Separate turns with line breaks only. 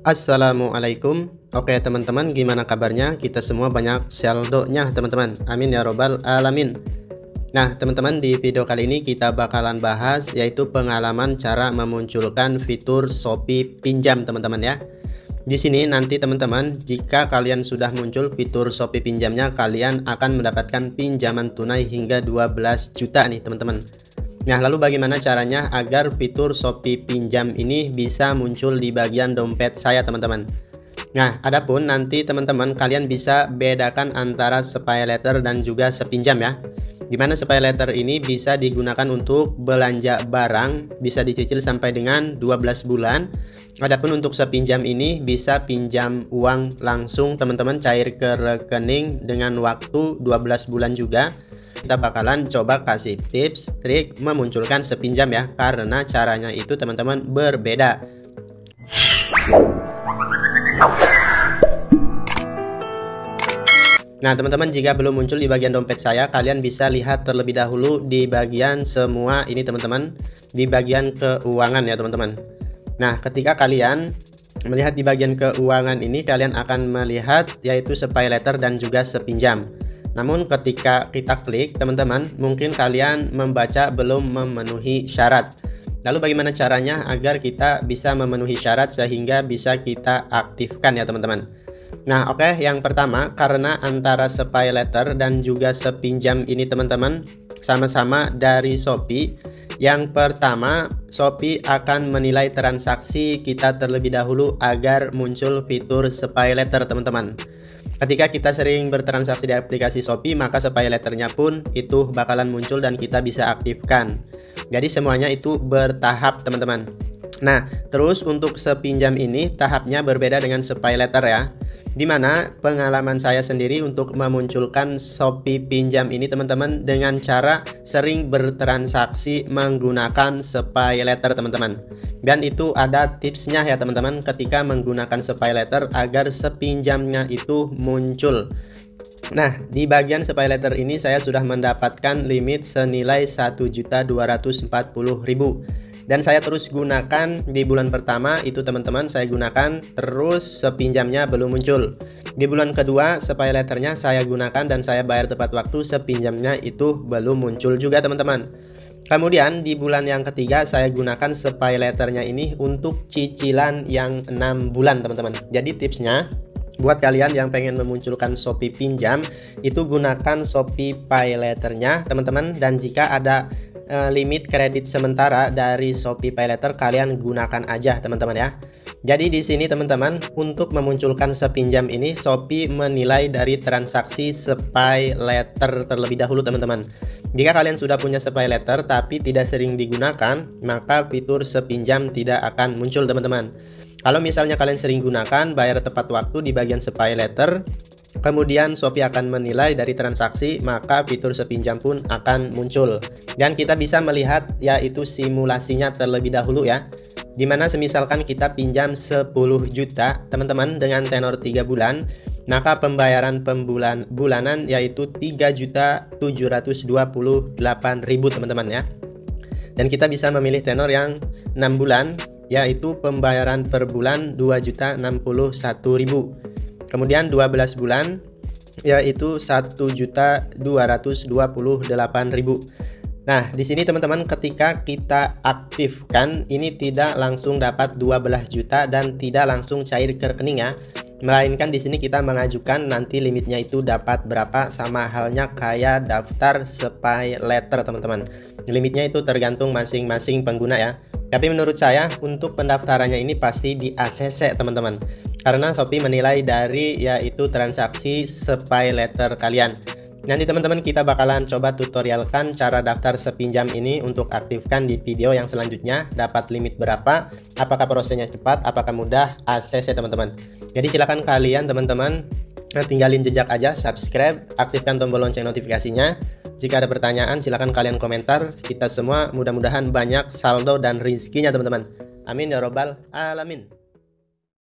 Assalamualaikum. Oke teman-teman, gimana kabarnya? Kita semua banyak saldonya teman-teman. Amin ya robbal alamin. Nah teman-teman, di video kali ini kita bakalan bahas yaitu pengalaman cara memunculkan fitur Shopee pinjam teman-teman ya. Di sini nanti teman-teman, jika kalian sudah muncul fitur Shopee pinjamnya, kalian akan mendapatkan pinjaman tunai hingga 12 juta nih teman-teman. Nah, lalu bagaimana caranya agar fitur Shopee pinjam ini bisa muncul di bagian dompet saya teman-teman? Nah, adapun nanti teman-teman kalian bisa bedakan antara SpayLater dan juga sepinjam ya. Dimana SpayLater ini bisa digunakan untuk belanja barang, bisa dicicil sampai dengan 12 bulan. Adapun untuk sepinjam ini bisa pinjam uang langsung teman-teman, cair ke rekening dengan waktu 12 bulan juga. Kita bakalan coba kasih tips trik memunculkan sepinjam ya, karena caranya itu teman-teman berbeda. Nah teman-teman, jika belum muncul di bagian dompet saya, kalian bisa lihat terlebih dahulu di bagian semua ini teman-teman, di bagian keuangan ya teman-teman. Nah ketika kalian melihat di bagian keuangan ini, kalian akan melihat yaitu SpayLater dan juga sepinjam. Namun ketika kita klik teman-teman, mungkin kalian membaca belum memenuhi syarat. Lalu bagaimana caranya agar kita bisa memenuhi syarat sehingga bisa kita aktifkan ya teman-teman? Nah oke, yang pertama, karena antara SpayLater dan juga sepinjam ini teman-teman sama-sama dari Shopee. Yang pertama, Shopee akan menilai transaksi kita terlebih dahulu agar muncul fitur SpayLater teman-teman. Ketika kita sering bertransaksi di aplikasi Shopee, maka SpayLater-nya pun itu bakalan muncul dan kita bisa aktifkan. Jadi semuanya itu bertahap teman-teman. Nah terus untuk sepinjam ini tahapnya berbeda dengan SpayLater ya, dimana pengalaman saya sendiri untuk memunculkan Shopee pinjam ini teman-teman dengan cara sering bertransaksi menggunakan SpayLater teman-teman. Dan itu ada tipsnya ya teman-teman ketika menggunakan SpayLater agar sepinjamnya itu muncul. Nah di bagian SpayLater ini saya sudah mendapatkan limit senilai 1.240.000 dan saya terus gunakan di bulan pertama itu teman-teman, saya gunakan terus sepinjamnya belum muncul. Di bulan kedua SpayLater-nya saya gunakan dan saya bayar tepat waktu, sepinjamnya itu belum muncul juga teman-teman. Kemudian di bulan yang ketiga saya gunakan SpayLater-nya ini untuk cicilan yang 6 bulan teman-teman. Jadi tipsnya buat kalian yang pengen memunculkan Shopee pinjam, itu gunakan Shopee PayLater-nya teman-teman, dan jika ada limit kredit sementara dari Shopee PayLater, kalian gunakan aja teman-teman ya. Jadi di sini teman-teman, untuk memunculkan sepinjam ini Shopee menilai dari transaksi SpayLater terlebih dahulu teman-teman. Jika kalian sudah punya SpayLater tapi tidak sering digunakan, maka fitur sepinjam tidak akan muncul teman-teman. Kalau misalnya kalian sering gunakan, bayar tepat waktu di bagian SpayLater, kemudian Shopee akan menilai dari transaksi, maka fitur sepinjam pun akan muncul. Dan kita bisa melihat yaitu simulasinya terlebih dahulu ya, dimana semisalkan kita pinjam 10 juta teman-teman dengan tenor 3 bulan, maka pembayaran bulanan yaitu 3.728.000 teman-teman ya. Dan kita bisa memilih tenor yang 6 bulan, yaitu pembayaran per bulan 2.061.000. Kemudian 12 bulan yaitu 1.228.000. Nah di sini teman-teman, ketika kita aktifkan ini tidak langsung dapat 12 juta dan tidak langsung cair ke rekening ya, melainkan di sini kita mengajukan nanti limitnya itu dapat berapa, sama halnya kayak daftar SpayLater teman-teman. Limitnya itu tergantung masing-masing pengguna ya. Tapi menurut saya untuk pendaftarannya ini pasti di ACC teman-teman, karena Shopee menilai dari yaitu transaksi SpayLater kalian. Nanti teman-teman kita bakalan coba tutorialkan cara daftar sepinjam ini untuk aktifkan di video yang selanjutnya. Dapat limit berapa, apakah prosesnya cepat, apakah mudah, ACC teman-teman. Jadi silakan kalian teman-teman tinggalin jejak aja, subscribe, aktifkan tombol lonceng notifikasinya. Jika ada pertanyaan silahkan kalian komentar. Kita semua mudah-mudahan banyak saldo dan rezekinya teman-teman. Amin ya robbal alamin.